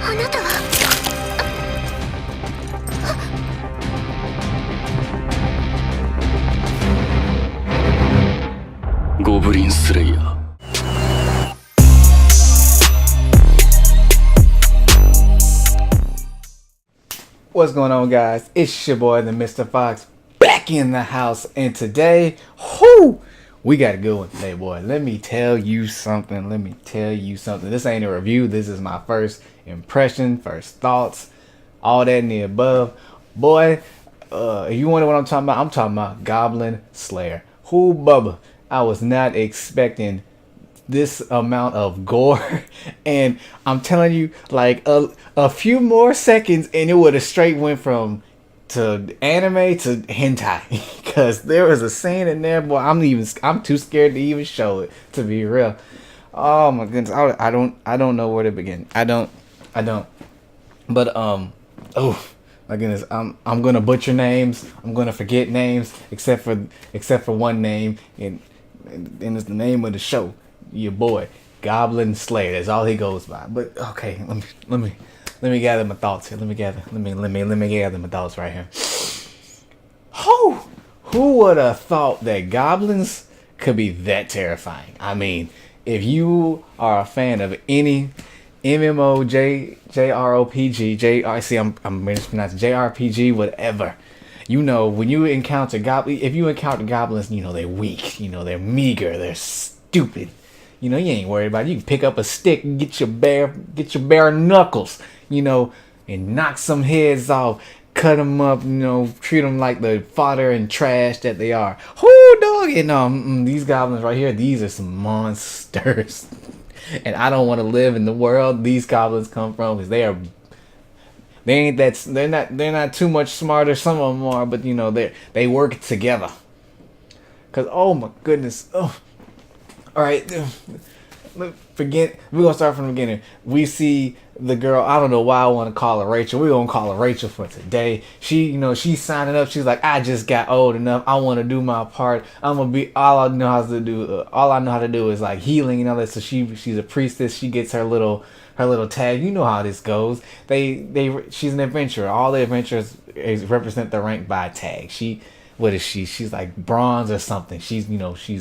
あなたは。ゴブリンスレイヤー。What's going on, guys? It's your boy, the Mr. Fox, back in the house, and today, we got a good one today, boy. Let me tell you something. This ain't a review. This is my first impression, first thoughts, all that and the above. Boy, if you wonder what I'm talking about Goblin Slayer. Bubba? I was not expecting this amount of gore, and I'm telling you, like a few more seconds and it would have straight went from to anime to hentai because there was a scene in there, boy. I'm too scared to even show it, to be real. Oh my goodness, I don't know where to begin. I don't. But oh my goodness, I'm gonna butcher names. I'm gonna forget names except for one name, and it's the name of the show. Your boy, Goblin Slayer. That's all he goes by. But okay, let me gather my thoughts here. Let me gather my thoughts right here. Who would have thought that goblins could be that terrifying? I mean, if you are a fan of any MMO, I'm mispronouncing JRPG, whatever. You know, when you encounter goblins, you know they're weak, you know they're meager, they're stupid. You know, you ain't worried about it. You can pick up a stick and get your bare knuckles, you know, and knock some heads off, cut them up, you know, treat them like the fodder and trash that they are. Whoo, dog! And these goblins right here, these are some monsters. And I don't want to live in the world these goblins come from, because they're not too much smarter. Some of them are, but you know, they work together. Cause oh my goodness, oh. All right, we're gonna start from the beginning. We see the girl. I don't know why I want to call her Rachel. We're gonna call her Rachel for today. She's signing up. She's like, I just got old enough. I want to do my part. I'm gonna be all I know how to do is like healing and all that. So she's a priestess. She gets her little tag. You know how this goes. She's an adventurer. All the adventurers represent the rank by a tag. What is she? She's like bronze or something. She's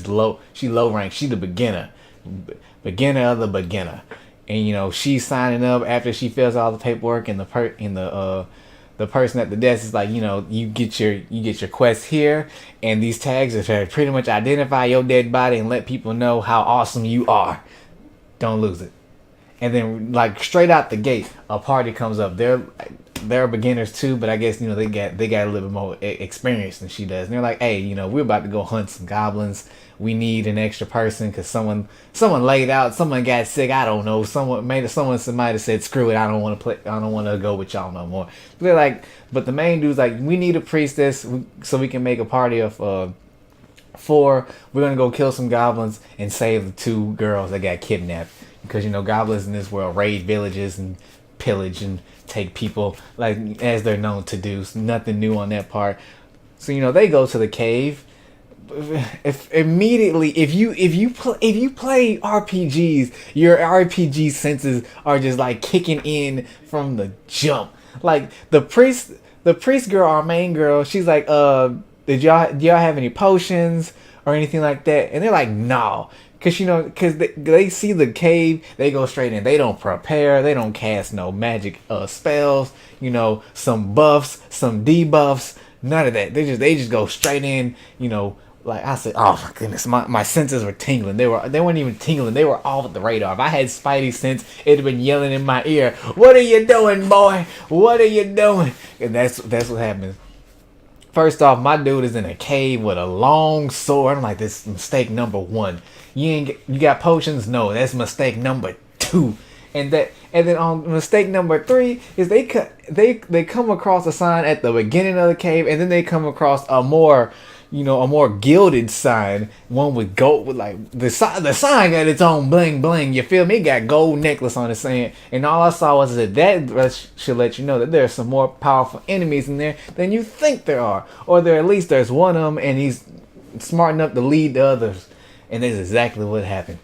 low. She low rank. She's the beginner of the beginner. And you know, she's signing up after she fills all the paperwork, and the person at the desk is like, you know, you get your quest here, and these tags are to pretty much identify your dead body and let people know how awesome you are. Don't lose it. And then, like, straight out the gate, a party comes up. They're beginners too, but I guess, you know, they got a little bit more experience than she does. And they're like, hey, you know, we're about to go hunt some goblins. We need an extra person because someone laid out, someone got sick. I don't know. Someone might have said, screw it. I don't want to go with y'all no more. But they're like, but the main dude's like, we need a priestess so we can make a party of 4. We're gonna go kill some goblins and save the 2 girls that got kidnapped. Because, you know, goblins in this world raid villages and pillage and take people, like, as they're known to do. So nothing new on that part. So, you know, they go to the cave. If you play RPGs, your RPG senses are just like kicking in from the jump. Like the priest girl, our main girl, she's like, do y'all have any potions or anything like that? And they're like, no. Because they see the cave, they go straight in. They don't prepare. They don't cast no magic spells. You know, some buffs, some debuffs, none of that. They just go straight in. You know, like I said, oh my goodness, my senses were tingling. They weren't even tingling. They were off the radar. If I had Spidey sense, it'd have been yelling in my ear, "What are you doing, boy? What are you doing?" And that's what happens. First off, my dude is in a cave with a long sword. I'm like, this is mistake number 1. You got potions? No, that's mistake number 2. And then on mistake number 3 is they come across a sign at the beginning of the cave, and then they come across a more gilded sign, one with gold, with like the sign got its own bling bling. You feel me? It got gold necklace on the sign, and all I saw was that should let you know that there's some more powerful enemies in there than you think there are, or at least there's one of them, and he's smart enough to lead the others. And that's exactly what happened.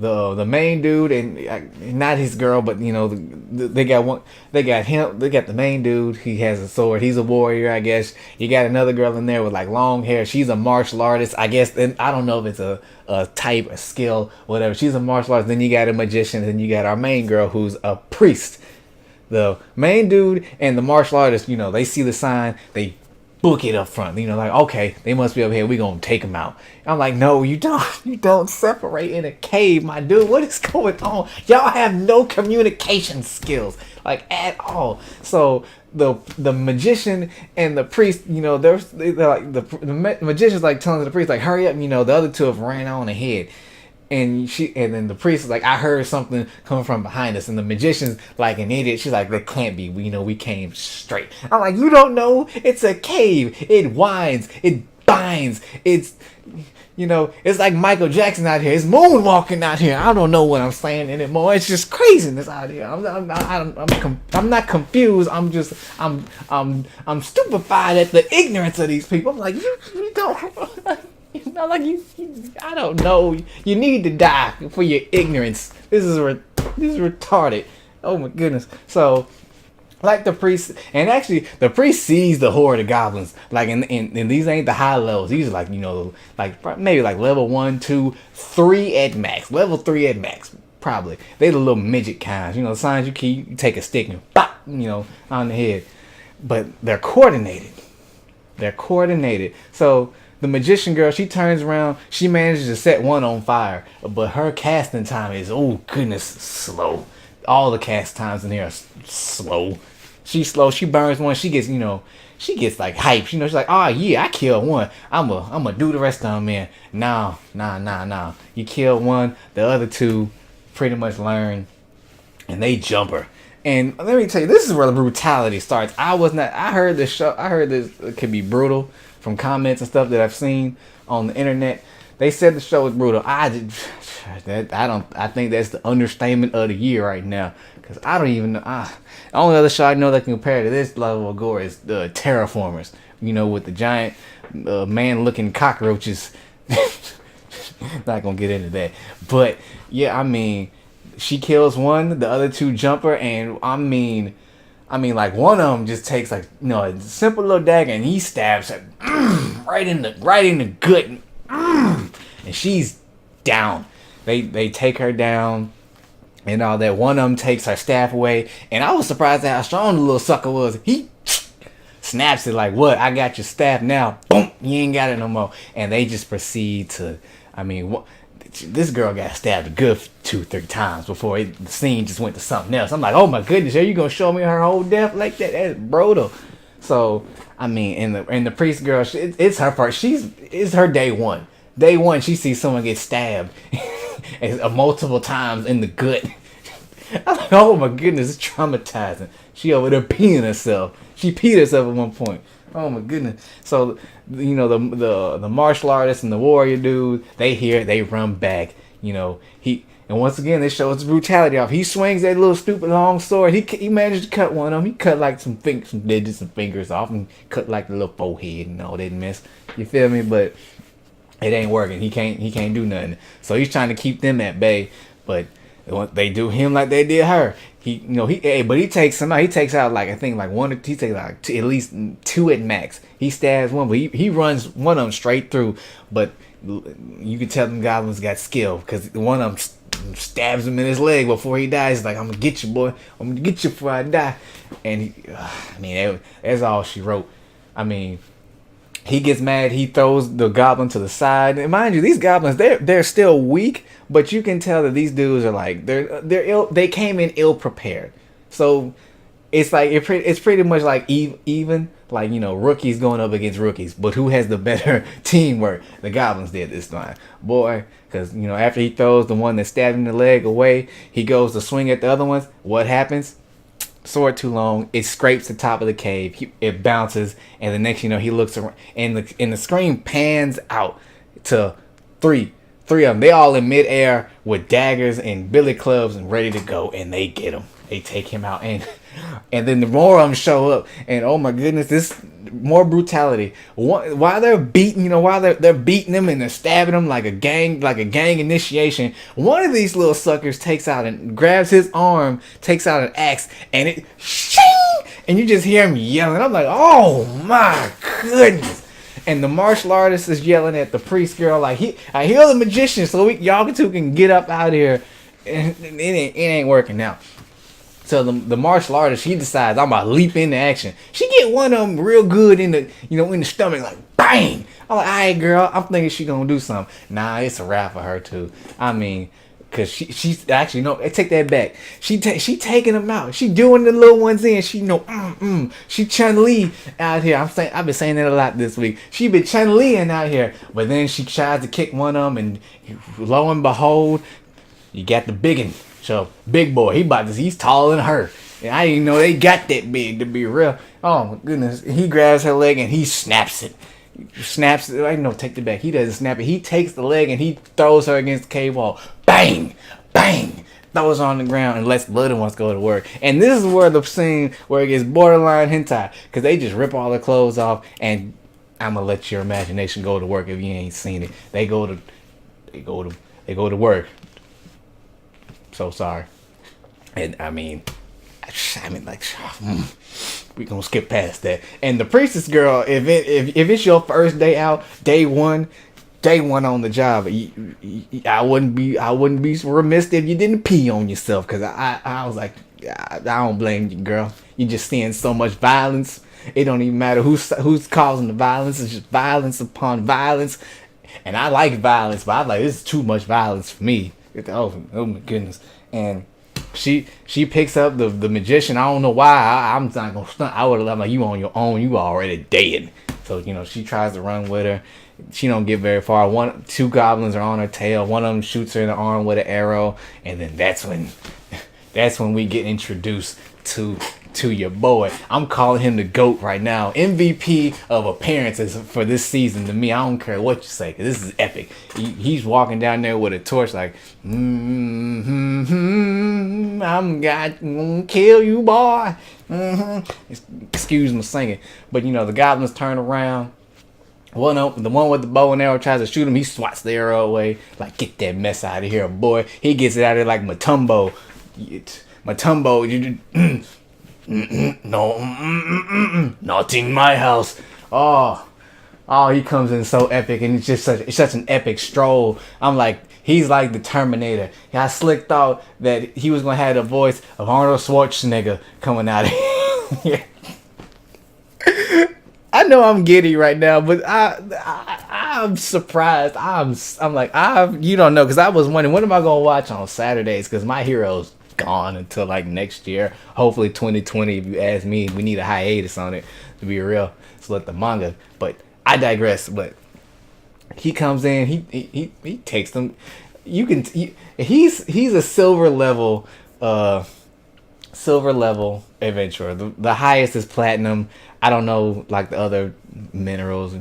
the main dude and not his girl, but they got one. They got him. They got the main dude. He has a sword. He's a warrior, I guess. You got another girl in there with like long hair. She's a martial artist, I guess. And I don't know if it's a type, a skill, whatever. She's a martial artist. Then you got a magician. Then you got our main girl who's a priest. The main dude and the martial artist, they see the sign. They book it up front. Like, okay, they must be up here. We gonna take them out. I'm like, no, you don't. You don't separate in a cave, my dude. What is going on? Y'all have no communication skills, like at all. So the magician and the priest, they're like the magician's like telling the priest like, hurry up. The other two have ran on ahead. And then the priest is like, I heard something coming from behind us. And the magician's like an idiot. She's like, that can't be. We came straight. I'm like, you don't know? It's a cave. It whines. It binds. It's like Michael Jackson out here. It's moonwalking out here. I don't know what I'm saying anymore. It's just craziness out here. I'm not confused. I'm stupefied at the ignorance of these people. I'm like, you don't. I don't know. You need to die for your ignorance. This is retarded. Oh my goodness. So, like the priest, and actually the priest sees the horde of goblins. Like, and these ain't the high levels. These are like like maybe like level 1, 2, 3 at max. Level 3 at max, probably. They the little midget kinds. The signs you keep. You take a stick and pop, on the head. But they're coordinated. So. The magician girl, she turns around, she manages to set one on fire, but her casting time is, oh goodness, slow. All the cast times in here are slow. She's slow, she burns one, she gets like hype. She's like, oh yeah, I killed one. I'ma do the rest of them, man. Nah. You kill one, the other two pretty much learn, and they jump her. And let me tell you, this is where the brutality starts. I heard this could be brutal from comments and stuff that I've seen on the internet. They said the show was brutal. I think that's the understatement of the year right now, because I don't even know. The only other show I know that can compare to this level of gore is the Terraformers. With the giant man-looking cockroaches. Not gonna get into that, but yeah, she kills one, the other two jump her, and I mean, like one of them just takes like a simple little dagger and he stabs her right in the gut, and she's down. They take her down and all that. One of them takes her staff away, and I was surprised at how strong the little sucker was. He snaps it like, "What? I got your staff now. Boom! You ain't got it no more." And they just proceed to, this girl got stabbed a good 2-3 times before the scene just went to something else. I'm like, oh my goodness, are you gonna show me her whole death like that? That's brutal. So and the priest girl, it's her part. It's her day one. Day one, she sees someone get stabbed multiple times in the gut. I'm like, oh my goodness, it's traumatizing. She over there peeing herself. She peed herself at one point. Oh my goodness. So the martial artist and the warrior dude, they hear it, they run back. And once again, they show his brutality off. He swings that little stupid long sword. He managed to cut one of them. He cut like some digits and fingers off, and cut like the little forehead and all. Didn't miss. You feel me? But it ain't working. He can't do nothing. So he's trying to keep them at bay, but they do him like they did her. But he takes some out. He takes out like, I think like one. He takes out at least 2 at max. He stabs one, but he runs one of them straight through. But you can tell them goblins got skill, because one of them stabs him in his leg before he dies. He's like, I'm gonna get you, boy. I'm gonna get you before I die. And that's all she wrote. He gets mad. He throws the goblin to the side. And mind you, these goblins, they're still weak, but you can tell that these dudes are like they're ill. They came in ill prepared. So it's like it's pretty much like even like rookies going up against rookies. But who has the better teamwork? The goblins did this time, boy. Because after he throws the one that stabbed him in the leg away, he goes to swing at the other ones. What happens? Sword too long, it scrapes the top of the cave, it bounces, and the next he looks around, and the screen pans out to three of them. They all in midair with daggers and billy clubs and ready to go, and they get him. They take him out, and then the more of them show up, and oh my goodness, this more brutality. While they're beating, while they're beating them and they're stabbing them like a gang initiation, one of these little suckers takes out and grabs his arm, takes out an axe, and it shing, and you just hear him yelling. I'm like, oh my goodness. And the martial artist is yelling at the priest girl like, I heal the magician so y'all two can get up out of here. And it ain't working now. So the martial artist, she decides I'm about to leap into action. She get one of them real good in the in the stomach, like bang. I'm like, all right, girl. I'm thinking she gonna do something. Nah, it's a wrap for her too. I mean, cause she's actually no. Take that back. She taking them out. She doing the little ones in. She She Chun-Li out here. I've been saying that a lot this week. She been Chun-Liing out here, but then she tries to kick one of them, and lo and behold, you got the biggin. So big boy, he's taller than her. And I didn't know they got that big, to be real. Oh my goodness. He grabs her leg and he snaps it. I know, take it back. He doesn't snap it. He takes the leg and he throws her against the cave wall. Bang! Bang! Throws her on the ground and lets the little ones go to work. And this is where the scene where it gets borderline hentai. Because they just rip all their clothes off, and I'm gonna let your imagination go to work if you ain't seen it. They go to work. So sorry. And I mean like, we gonna skip past that. And the priestess girl, if it's your first day out, day one on the job, I wouldn't be remiss if you didn't pee on yourself, because I was like, I don't blame you, girl. You just seeing so much violence. It don't even matter who's causing the violence. It's just violence upon violence. And I like violence, but I was like, this is too much violence for me. Oh my goodness. And she picks up the magician. I don't know why. I'm not gonna stunt. I would have left like, you on your own. You already dead. So she tries to run with her. She don't get very far. Two goblins are on her tail. One of them shoots her in the arm with an arrow. And then that's when we get introduced to your boy. I'm calling him the GOAT right now. MVP of appearances for this season to me. I don't care what you say, because this is epic. He's walking down there with a torch like, I'm gonna kill you, boy. Excuse my singing. But the goblins turn around. The one with the bow and arrow tries to shoot him. He swats the arrow away. Like, get that mess out of here, boy. He gets it out of there like Matumbo. No, not in my house. Oh, he comes in so epic, and it's such an epic stroll. I'm like, he's like the Terminator. I slick thought that he was gonna have the voice of Arnold Schwarzenegger coming out of here. I know I'm giddy right now, but I'm surprised. I'm like, you don't know, because I was wondering, what am I gonna watch on Saturdays? Because my hero's gone until like next year, hopefully 2020. If you ask me, we need a hiatus on it, to be real. So let the manga. But I digress. But he comes in, he takes them. He's a silver level adventurer. The highest is platinum. I don't know like the other minerals,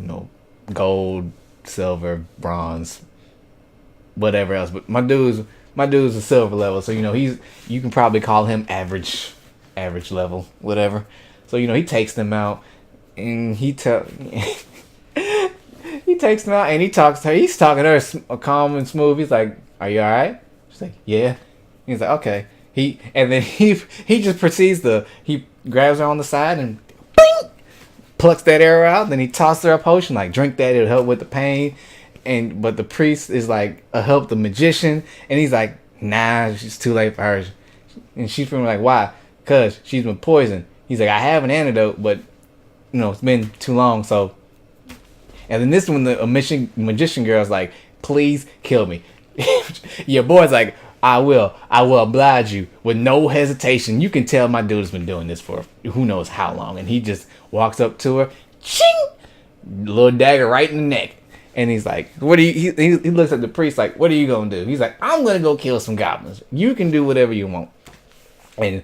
gold, silver, bronze, whatever else. But my dude's a silver level, so you can probably call him average level, whatever. So he takes them out, and he takes them out, and he talks to her. He's talking to her calm and smooth. He's like, "Are you all right?" She's like, "Yeah." He's like, "Okay." He just proceeds he grabs her on the side and bing, plucks that arrow out. Then he tosses her a potion like, "Drink that; it'll help with the pain." But the priest is like, help the magician, and he's like, nah, it's too late for her. And she's feeling like, why? Because she's been poisoned. He's like, I have an antidote, but it's been too long. So, and then this one, the magician girl's like, please kill me. Your boy's like, I will oblige you with no hesitation. You can tell my dude has been doing this for who knows how long. And he just walks up to her, ching, little dagger right in the neck. And he's like, what do you, he looks at the priest like, what are you going to do? He's like, I'm going to go kill some goblins. You can do whatever you want. And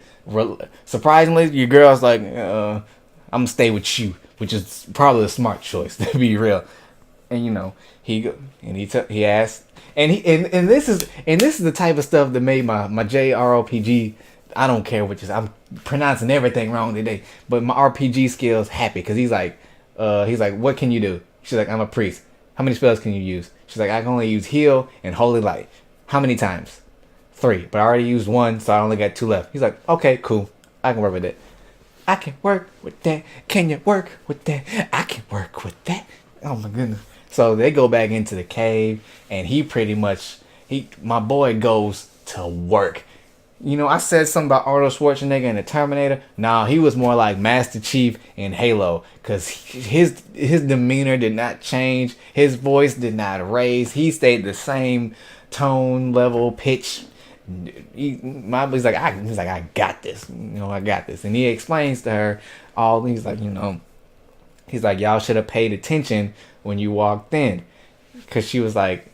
surprisingly, your girl's like, I'm going to stay with you, which is probably a smart choice, to be real. And, he asks, and this is the type of stuff that made my JRPG, I'm pronouncing everything wrong today, but my RPG skills happy, because he's like, He's like, what can you do? She's like, I'm a priest. How many spells can you use? She's like, I can only use heal and holy light. How many times? 3. But I already used 1, so I only got 2 left. He's like, okay, cool. I can work with it. I can work with that. Can you work with that? I can work with that. Oh my goodness. So they go back into the cave, and he pretty much, my boy goes to work. You know, I said something about Arnold Schwarzenegger and the Terminator. Nah, he was more like Master Chief in Halo, because his demeanor did not change. His voice did not raise. He stayed the same tone, level, pitch. He's like, I got this. You know, I got this. And he explains to her all. He's like, y'all should have paid attention when you walked in, because she's like,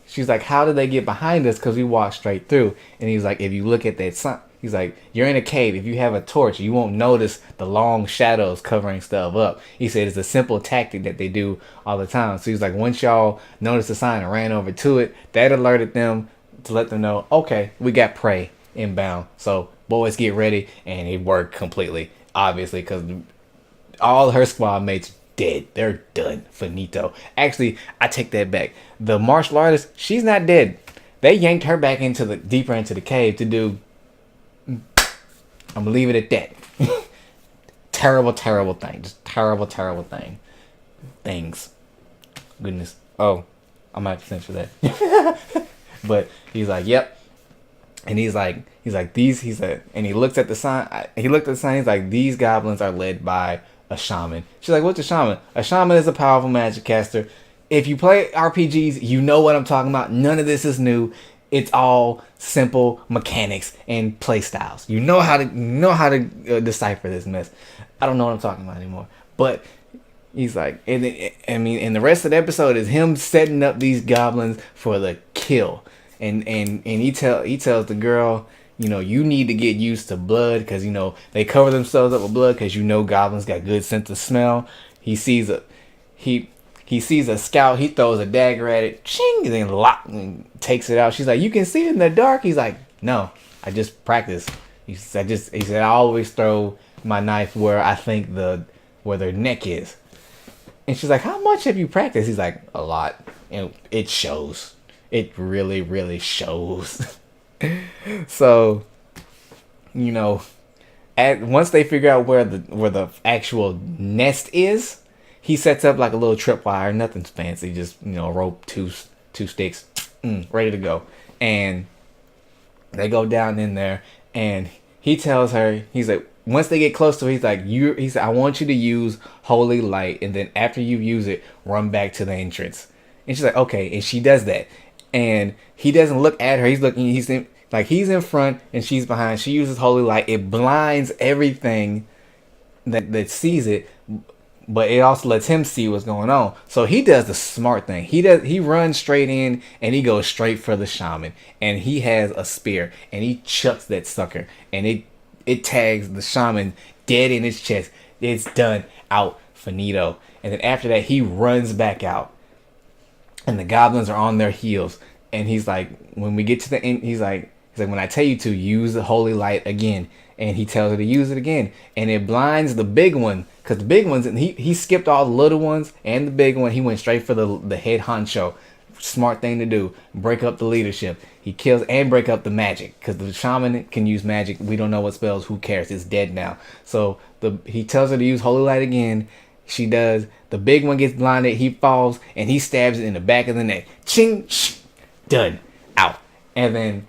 how did they get behind us? Because we walked straight through. And he's like, if you look at that sun, he's like, you're in a cave. If you have a torch, you won't notice the long shadows covering stuff up. He said it's a simple tactic that they do all the time. So he's like, once y'all noticed the sign and ran over to it, that alerted them to let them know, okay, we got prey inbound. So boys, get ready. And it worked completely, obviously, because all her squad mates dead. They're done. Finito. Actually, I take that back. The martial artist, she's not dead. They yanked her back deeper into the cave to do. I'm gonna leave it at that. Terrible thing. Just terrible thing. Things. Goodness. Oh, I'm gonna have to censor that. But he's like, yep. And he's like, and he looks at the sign. He's like, these goblins are led by a shaman. She's like, what's a shaman? A shaman is a powerful magic caster. If you play RPGs, you know what I'm talking about. None of this is new. It's all simple mechanics and play styles. You know how to decipher this mess. I don't know what I'm talking about anymore. But he's like, and the rest of the episode is him setting up these goblins for the kill. And he tells the girl, you need to get used to blood, because they cover themselves up with blood, because goblins got good sense of smell. He sees a scout, he throws a dagger at it, ching, and then takes it out. She's like, you can see it in the dark. He's like, no, I just practice. He said, I always throw my knife where I think where their neck is. And she's like, how much have you practiced? He's like, a lot. And it shows. It really, really shows. So, once they figure out where the actual nest is, he sets up like a little tripwire. Nothing's fancy, just rope, two sticks, ready to go. And they go down in there, and he tells her, he's like, once they get close to it, he said, I want you to use holy light, and then after you use it, run back to the entrance. And she's like, okay, and she does that. And he doesn't look at her. He's in front and she's behind. She uses holy light. It blinds everything that sees it, but it also lets him see what's going on. So he does the smart thing. He runs straight in and he goes straight for the shaman. And he has a spear and he chucks that sucker, and it tags the shaman dead in his chest. It's done. Out. Finito. And then after that, he runs back out. And the goblins are on their heels. And he's like, when we get to the end, he's like, when I tell you to use the holy light again. And he tells her to use it again. And it blinds the big one. Because the big ones, and he skipped all the little ones and the big one. He went straight for the head honcho. Smart thing to do. Break up the leadership. He kills and break up the magic. Because the shaman can use magic. We don't know what spells. Who cares? It's dead now. So he tells her to use holy light again. She does. The big one gets blinded. He falls and he stabs it in the back of the neck. Ching, done, out. And then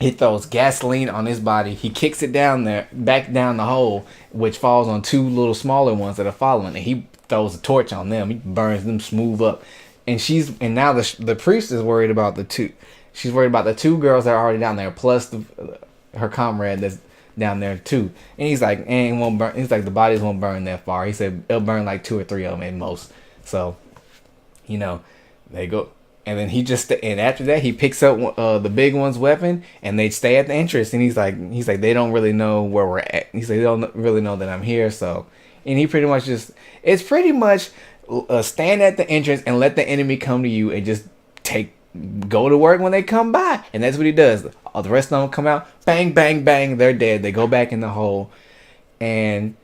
he throws gasoline on his body. He kicks it down there, back down the hole, which falls on 2 little smaller ones that are following. And he throws a torch on them. He burns them smooth up. And now the priest is worried about the 2. She's worried about the 2 girls that are already down there, plus her comrade that's down there too. And he's like, and it won't burn. He's like, the bodies won't burn that far. He said it'll burn like 2 or 3 of them at most. So, they go, and then and after that he picks up the big one's weapon, and they stay at the entrance. And he's like, they don't really know where we're at. He's like, they don't really know that I'm here. So, and he pretty much it's pretty much stand at the entrance and let the enemy come to you and just go to work when they come by. And that's what he does. All the rest of them come out, bang, bang, bang, they're dead. They go back in the hole. And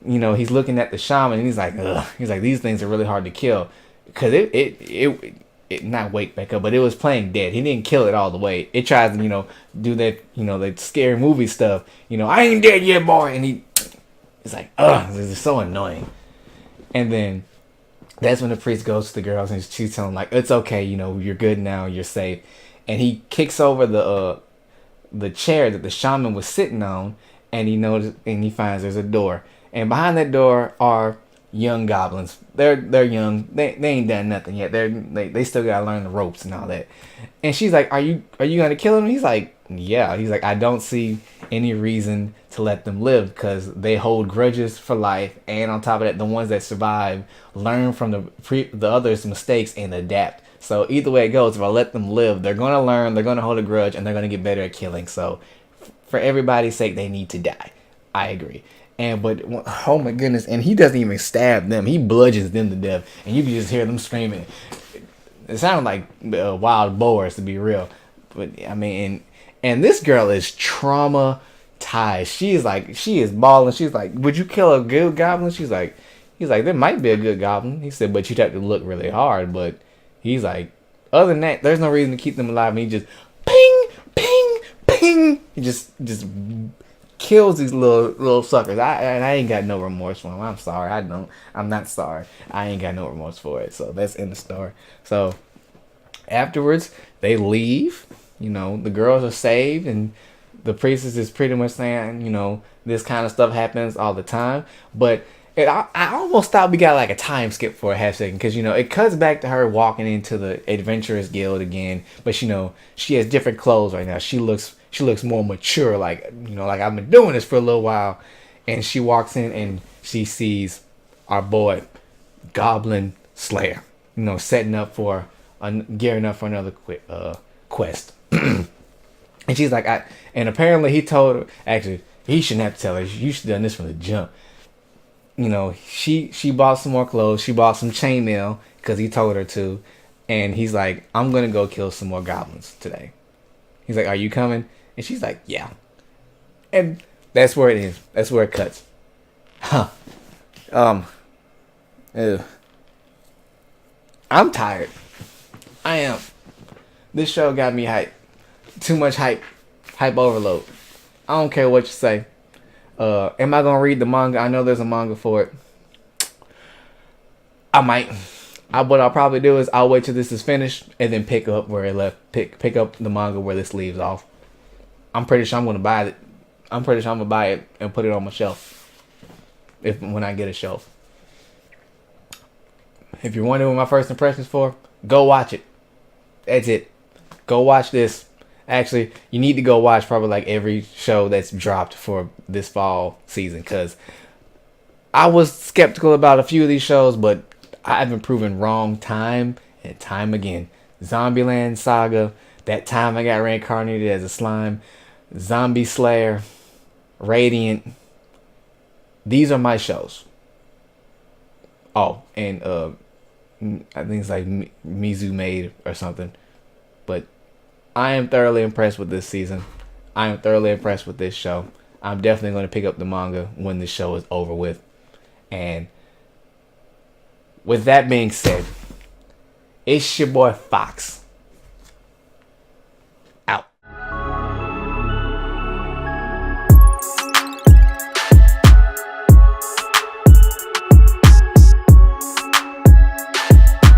he's looking at the shaman and he's like, ugh. He's like, these things are really hard to kill, because it not wake back up, but it was playing dead. He didn't kill it all the way. It tries to do that that scary movie stuff. I ain't dead yet, boy. And he's like, ugh, this is so annoying. And then that's when the priest goes to the girls and she's telling him, like, it's okay, you're good now, you're safe. And he kicks over the chair that the shaman was sitting on, and he finds there's a door. And behind that door are young goblins. They're young. They ain't done nothing yet. They still gotta learn the ropes and all that. And she's like, Are you gonna kill them? He's like, yeah. He's like, I don't see any reason to let them live, because they hold grudges for life, and on top of that, the ones that survive learn from the others' mistakes and adapt. So either way it goes, if I let them live, they're gonna learn, they're gonna hold a grudge, and they're gonna get better at killing. So for everybody's sake, they need to die. I agree. But oh my goodness, and he doesn't even stab them. He bludgeons them to death, and you can just hear them screaming. It sounded like wild boars, to be real. But I mean, and this girl is traumatized. She is bawling. She's like, would you kill a good goblin? He's like, there might be a good goblin. He said, but you'd have to look really hard. But he's like, other than that, there's no reason to keep them alive. And he just ping, ping, ping. He just kills these little suckers. I ain't got no remorse for him. I'm sorry. I'm not sorry. I ain't got no remorse for it. So that's in the story. So afterwards, they leave. The girls are saved, and the priestess is pretty much saying, this kind of stuff happens all the time. But I almost thought we got like a time skip for a half second, because it cuts back to her walking into the Adventurers Guild again. But she has different clothes right now. She looks more mature, like like I've been doing this for a little while. And she walks in and she sees our boy Goblin Slayer, setting up for gearing up for another quest. And she's like, and apparently he told her, actually he shouldn't have to tell her, you should have done this from the jump. She bought some more clothes, she bought some chainmail because he told her to, and he's like, I'm gonna go kill some more goblins today. He's like, are you coming? And she's like, yeah. And that's where it is. That's where it cuts. Ew. I'm tired. I am. This show got me hyped. Too much hype. Hype overload. I don't care what you say. Am I gonna read the manga? I know there's a manga for it. I might. What I'll probably do is I'll wait till this is finished and then pick up where it left. Pick up the manga where this leaves off. I'm pretty sure I'm gonna buy it. I'm pretty sure I'm gonna buy it and put it on my shelf. When I get a shelf. If you're wondering what my first impressions for, go watch it. That's it. Go watch this. Actually, you need to go watch probably like every show that's dropped for this fall season, because I was skeptical about a few of these shows, but I've been proven wrong time and time again. Zombieland Saga, that time I got reincarnated as a slime, Zombie Slayer, Radiant. These are my shows. Oh, and I think it's like Mizu Made or something. But I am thoroughly impressed with this season. I am thoroughly impressed with this show. I'm definitely going to pick up the manga when this show is over with. And with that being said, it's your boy Fox.